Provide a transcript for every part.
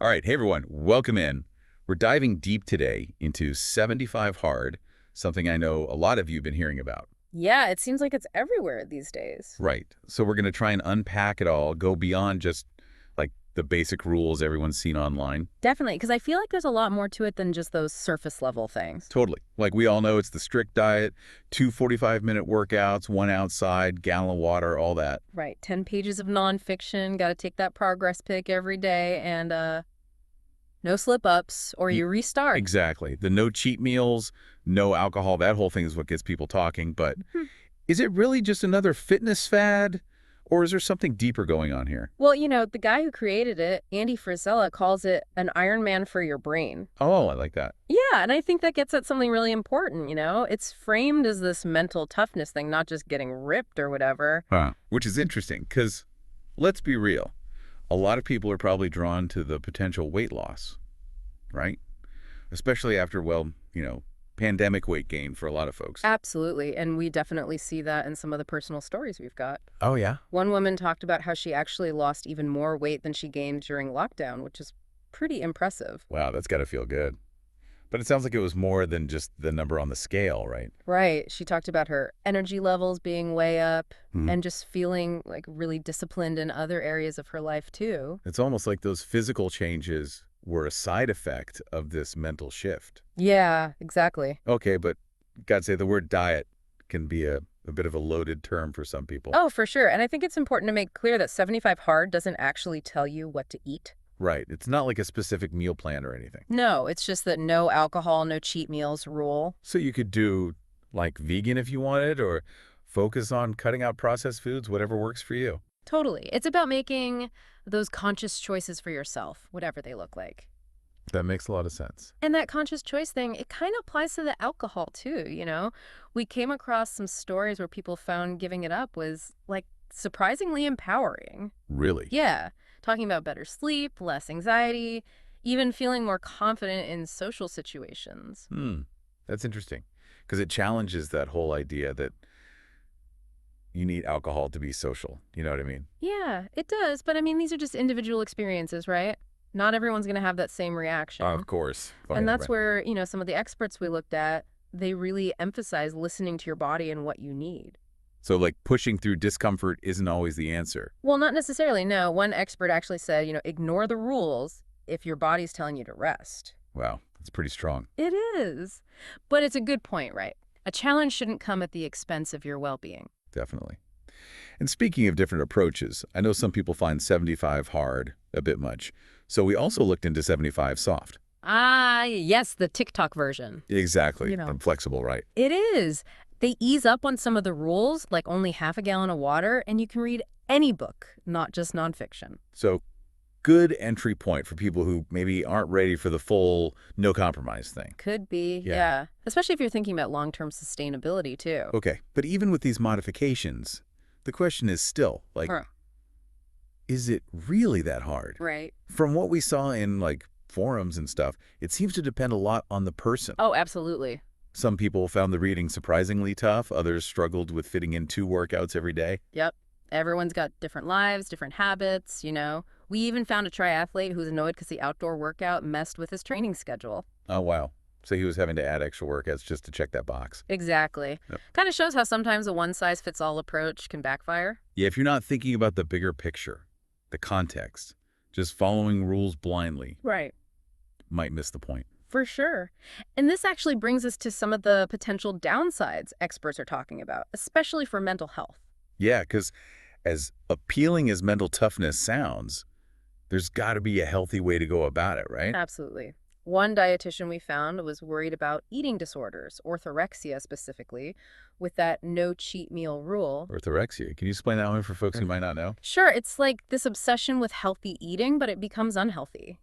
All right, hey everyone, welcome in. We're diving deep today into 75 hard, something I know a lot of you have been hearing about. Yeah, it seems like it's everywhere these days. Right. So we're going to try and unpack it all, go beyond just like the basic rules everyone's seen online. Definitely, because I feel like there's a lot more to it than just those surface level things. Totally. Like we all know it's the strict diet, two 45-minute workouts, one outside, gallon of water, all that. Right, 10 pages of nonfiction, got to take that progress pic every day, and no slip-ups, or Ye- you restart. Exactly. The no cheat meals, no alcohol, that whole thing is what gets people talking. But Mhm. is it really just another fitness fad? Or is there something deeper going on here? Well, the guy who created it, Andy Frisella, calls it an Iron Man for your brain. Oh, I like that. Yeah, and I think that gets at something really important. It's framed as this mental toughness thing, not just getting ripped or whatever. Huh. Which is interesting because let's be real. A lot of people are probably drawn to the potential weight loss, right? Especially after, pandemic weight gain for a lot of folks. Absolutely, and we definitely see that in some of the personal stories we've got. Oh, yeah? One woman talked about how she actually lost even more weight than she gained during lockdown, which is pretty impressive. Wow, that's got to feel good. But it sounds like it was more than just the number on the scale, right? Right. She talked about her energy levels being way up Hmm. and just feeling like really disciplined in other areas of her life, too. It's almost like those physical changes were a side effect of this mental shift. Yeah, exactly. Okay, but gotta say the word diet can be a bit of a loaded term for some people. Oh, for sure. And I think it's important to make clear that 75 Hard doesn't actually tell you what to eat. Right. It's not like a specific meal plan or anything. No, it's just that no alcohol, no cheat meals rule. So you could do like vegan if you wanted, or focus on cutting out processed foods, whatever works for you. Totally. It's about making those conscious choices for yourself, whatever they look like. That makes a lot of sense. And that conscious choice thing, it kind of applies to the alcohol too. We came across some stories where people found giving it up was like surprisingly empowering. Really? Yeah, talking about better sleep, less anxiety, even feeling more confident in social situations. That's interesting because it challenges that whole idea that you need alcohol to be social. You know what I mean? Yeah, it does. But I mean, these are just individual experiences, right? Not everyone's going to have that same reaction. Of course. And that's Right. where, some of the experts we looked at, they really emphasize listening to your body and what you need. So like pushing through discomfort isn't always the answer. Well, not necessarily, no. One expert actually said, ignore the rules if your body's telling you to rest. Wow, that's pretty strong. It is. But it's a good point, right? A challenge shouldn't come at the expense of your well-being. Definitely. And speaking of different approaches, I know some people find 75 hard a bit much. So we also looked into 75 soft. Ah, yes, the TikTok version. Exactly. You know. And flexible, right? It is. They ease up on some of the rules, like only half a gallon of water, and you can read any book, not just nonfiction. So good entry point for people who maybe aren't ready for the full no compromise thing. Could be, Yeah. yeah. Especially if you're thinking about long-term sustainability, too. Okay. But even with these modifications, the question is still, like, Huh. is it really that hard? Right. From what we saw in, like, forums and stuff, it seems to depend a lot on the person. Oh, absolutely. Some people found the reading surprisingly tough. Others struggled with fitting in 2 workouts every day. Yep. Everyone's got different lives, different habits. We even found a triathlete who was annoyed because the outdoor workout messed with his training schedule. Oh, wow. So he was having to add extra workouts just to check that box. Exactly. Yep. Kind of shows how sometimes a one-size-fits-all approach can backfire. Yeah, if you're not thinking about the bigger picture, the context, just following rules blindly Right. might miss the point. For sure. And this actually brings us to some of the potential downsides experts are talking about, especially for mental health. Yeah, because as appealing as mental toughness sounds, there's got to be a healthy way to go about it, right? Absolutely. One dietitian we found was worried about eating disorders, orthorexia specifically, with that no cheat meal rule. Orthorexia. Can you explain that one for folks who might not know? Sure, it's like this obsession with healthy eating, but it becomes unhealthy.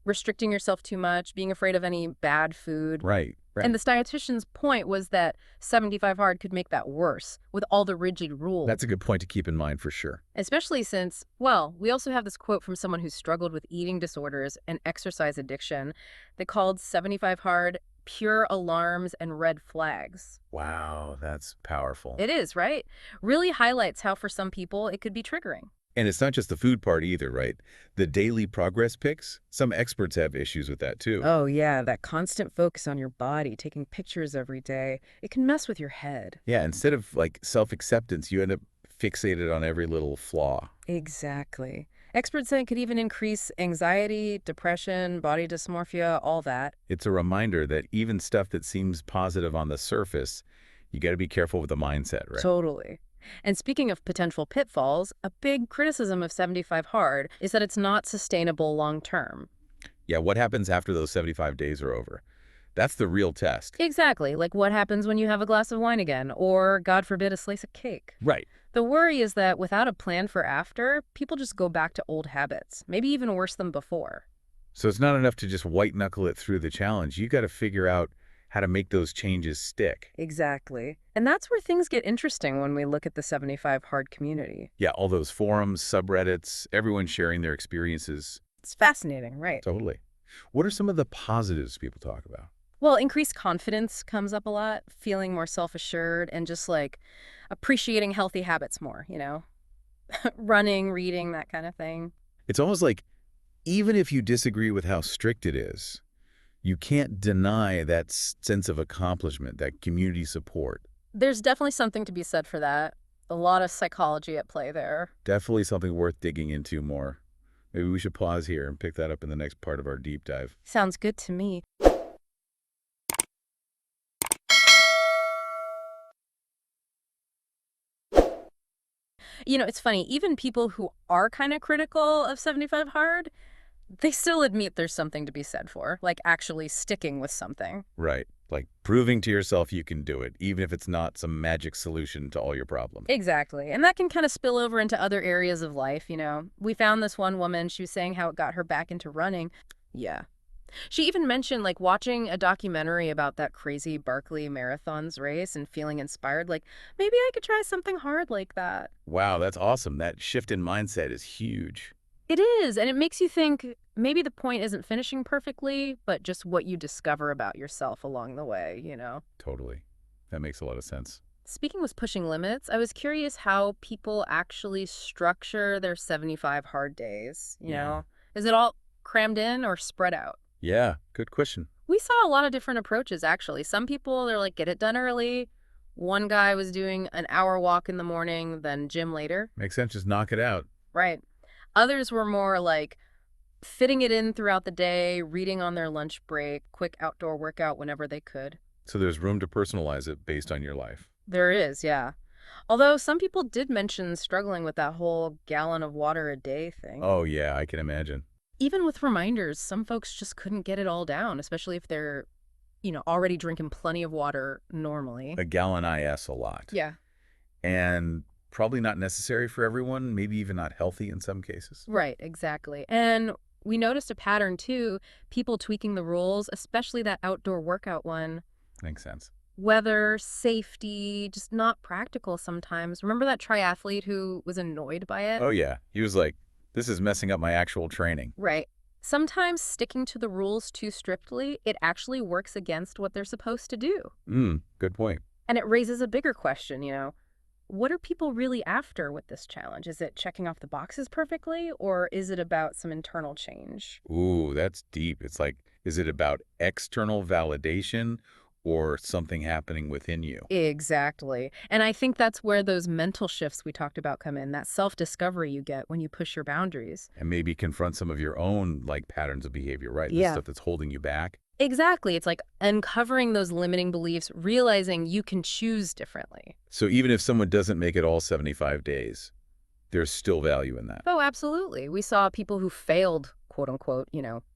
Restricting yourself too much, being afraid of any bad food. Right. And this dietitian's point was that 75 hard could make that worse with all the rigid rules. That's a good point to keep in mind for sure. Especially since, well, we also have this quote from someone who struggled with eating disorders and exercise addiction that called 75 hard pure alarms and red flags. Wow, that's powerful. It is, right? Really highlights how for some people it could be triggering. And it's not just the food part either, right? The daily progress pics, some experts have issues with that too. Oh, yeah, that constant focus on your body, taking pictures every day, it can mess with your head. Yeah, instead of like self-acceptance, you end up fixated on every little flaw. Exactly. Experts say it could even increase anxiety, depression, body dysmorphia, all that. It's a reminder that even stuff that seems positive on the surface, you got to be careful with the mindset, right? Totally. And speaking of potential pitfalls, a big criticism of 75 Hard is that it's not sustainable long term. Yeah, what happens after those 75 days are over? That's the real test. Exactly, like what happens when you have a glass of wine again, or, God forbid, a slice of cake. Right. The worry is that without a plan for after, people just go back to old habits, maybe even worse than before. So it's not enough to just white knuckle it through the challenge. You got to figure out how to make those changes stick. Exactly. And that's where things get interesting when we look at the 75 Hard community. Yeah, all those forums, subreddits, everyone sharing their experiences. It's fascinating, right? Totally. What are some of the positives people talk about? Well, increased confidence comes up a lot, feeling more self-assured and just like appreciating healthy habits more. Running, reading, that kind of thing. It's almost like even if you disagree with how strict it is, you can't deny that sense of accomplishment, that community support. There's definitely something to be said for that. A lot of psychology at play there. Definitely something worth digging into more. Maybe we should pause here and pick that up in the next part of our deep dive. Sounds good to me. It's funny, even people who are kind of critical of 75 Hard, they still admit there's something to be said for, like actually sticking with something. Right. Like proving to yourself you can do it, even if it's not some magic solution to all your problems. Exactly. And that can kind of spill over into other areas of life. We found this one woman, she was saying how it got her back into running. Yeah. She even mentioned like watching a documentary about that crazy Barkley marathons race and feeling inspired, like maybe I could try something hard like that. Wow, that's awesome. That shift in mindset is huge. It is, and it makes you think maybe the point isn't finishing perfectly, but just what you discover about yourself along the way. Totally. That makes a lot of sense. Speaking with pushing limits, I was curious how people actually structure their 75 hard days. Yeah. Is it all crammed in or spread out? Yeah, good question. We saw a lot of different approaches, actually. Some people, they're like, get it done early. One guy was doing an hour walk in the morning, then gym later. Makes sense. Just knock it out. Right. Others were more like fitting it in throughout the day, reading on their lunch break, quick outdoor workout whenever they could. So there's room to personalize it based on your life. There is, yeah. Although some people did mention struggling with that whole gallon of water a day thing. Oh, yeah, I can imagine. Even with reminders, some folks just couldn't get it all down, especially if they're, already drinking plenty of water normally. A gallon IS a lot. Yeah. And probably not necessary for everyone, maybe even not healthy in some cases. Right, exactly. And we noticed a pattern too, people tweaking the rules, especially that outdoor workout one. Makes sense. Weather, safety, just not practical sometimes. Remember that triathlete who was annoyed by it? Oh, yeah. He was like, this is messing up my actual training. Right. Sometimes sticking to the rules too strictly, it actually works against what they're supposed to do. Good point. And it raises a bigger question. What are people really after with this challenge? Is it checking off the boxes perfectly, or is it about some internal change? Ooh, that's deep. It's like, is it about external validation or something happening within you? Exactly. And I think that's where those mental shifts we talked about come in, that self-discovery you get when you push your boundaries. And maybe confront some of your own like patterns of behavior, right? The Yeah. stuff that's holding you back. Exactly. It's like uncovering those limiting beliefs, realizing you can choose differently. So even if someone doesn't make it all 75 days, there's still value in that. Oh, absolutely. We saw people who failed, quote unquote,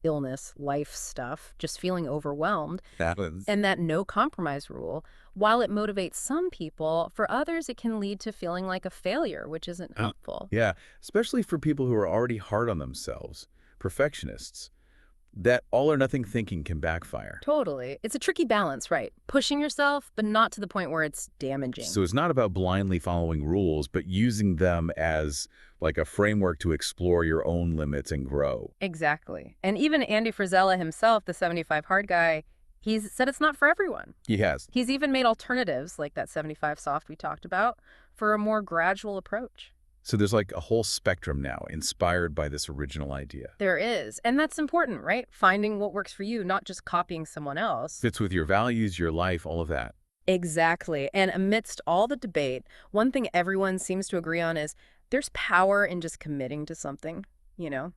illness, life stuff, just feeling overwhelmed. Happens. And that no compromise rule, while it motivates some people, for others it can lead to feeling like a failure, which isn't helpful. Yeah, especially for people who are already hard on themselves, perfectionists. That all or nothing thinking can backfire. Totally. It's a tricky balance, right? Pushing yourself, but not to the point where it's damaging. So it's not about blindly following rules, but using them as like a framework to explore your own limits and grow. Exactly. And even Andy Frisella himself, the 75 hard guy, he's said it's not for everyone. He has. He's even made alternatives, like that 75 soft we talked about, for a more gradual approach. So there's like a whole spectrum now inspired by this original idea. There is. And that's important, right? Finding what works for you, not just copying someone else. Fits with your values, your life, all of that. Exactly. And amidst all the debate, one thing everyone seems to agree on is there's power in just committing to something, you know,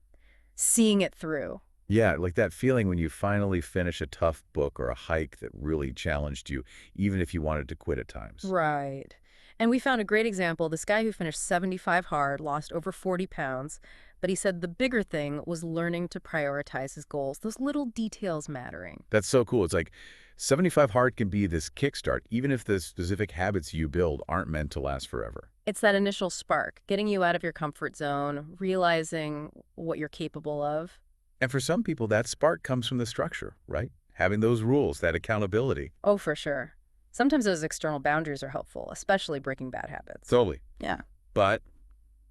seeing it through. Yeah, like that feeling when you finally finish a tough book or a hike that really challenged you, even if you wanted to quit at times. Right. And we found a great example. This guy who finished 75 hard lost over 40 pounds, but he said the bigger thing was learning to prioritize his goals, those little details mattering. That's so cool. It's like 75 hard can be this kickstart, even if the specific habits you build aren't meant to last forever. It's that initial spark, getting you out of your comfort zone, realizing what you're capable of. And for some people, that spark comes from the structure, right? Having those rules, that accountability. Oh, for sure. Sometimes those external boundaries are helpful, especially breaking bad habits. Totally. Yeah. But,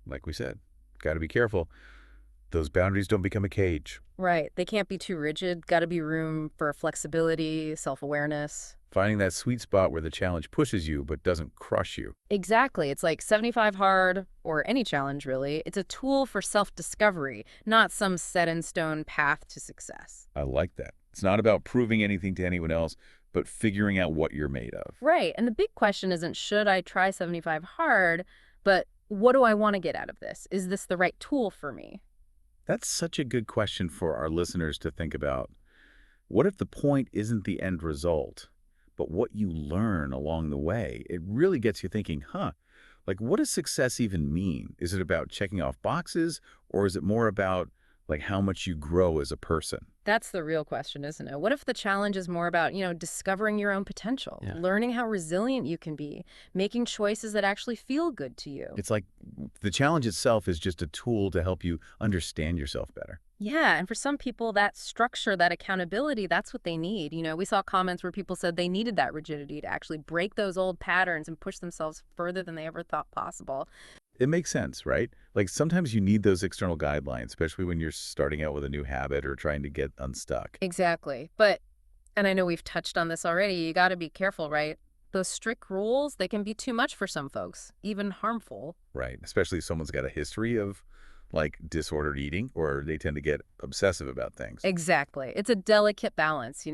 like we said, got to be careful. Those boundaries don't become a cage. Right. They can't be too rigid. Got to be room for flexibility, self-awareness. Finding that sweet spot where the challenge pushes you but doesn't crush you. Exactly. It's like 75 hard, or any challenge really. It's a tool for self-discovery, not some set-in-stone path to success. I like that. It's not about proving anything to anyone else, but figuring out what you're made of. Right. And the big question isn't, should I try 75 hard, but what do I want to get out of this? Is this the right tool for me? That's such a good question for our listeners to think about. What if the point isn't the end result, but what you learn along the way? It really gets you thinking, like what does success even mean? Is it about checking off boxes, or is it more about like how much you grow as a person? That's the real question, isn't it? What if the challenge is more about, discovering your own potential, Yeah. learning how resilient you can be, making choices that actually feel good to you? It's like the challenge itself is just a tool to help you understand yourself better. Yeah, and for some people, that structure, that accountability, that's what they need. We saw comments where people said they needed that rigidity to actually break those old patterns and push themselves further than they ever thought possible. It makes sense, right? Like sometimes you need those external guidelines, especially when you're starting out with a new habit or trying to get unstuck. Exactly. But, and I know we've touched on this already, you got to be careful, right? Those strict rules, they can be too much for some folks, even harmful. Right. Especially if someone's got a history of like disordered eating or they tend to get obsessive about things. Exactly. It's a delicate balance,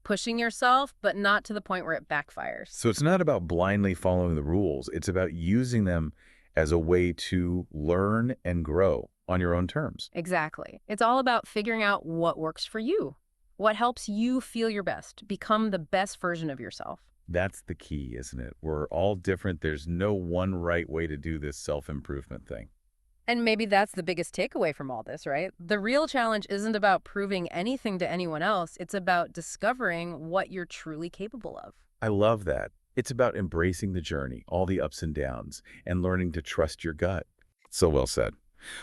pushing yourself, but not to the point where it backfires. So it's not about blindly following the rules. It's about using them as a way to learn and grow on your own terms. Exactly. It's all about figuring out what works for you, what helps you feel your best, become the best version of yourself. That's the key, isn't it? We're all different. There's no one right way to do this self-improvement thing. And maybe that's the biggest takeaway from all this, right? The real challenge isn't about proving anything to anyone else. It's about discovering what you're truly capable of. I love that. It's about embracing the journey, all the ups and downs, and learning to trust your gut. So well said.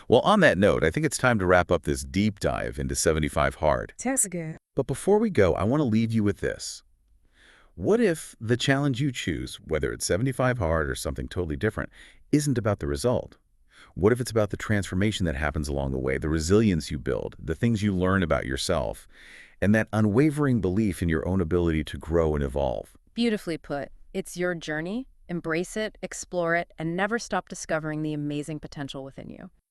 Well, on that note, I think it's time to wrap up this deep dive into 75 Hard. That's good. But before we go, I want to leave you with this. What if the challenge you choose, whether it's 75 Hard or something totally different, isn't about the result? What if it's about the transformation that happens along the way, the resilience you build, the things you learn about yourself, and that unwavering belief in your own ability to grow and evolve? Beautifully put. It's your journey. Embrace it, explore it, and never stop discovering the amazing potential within you.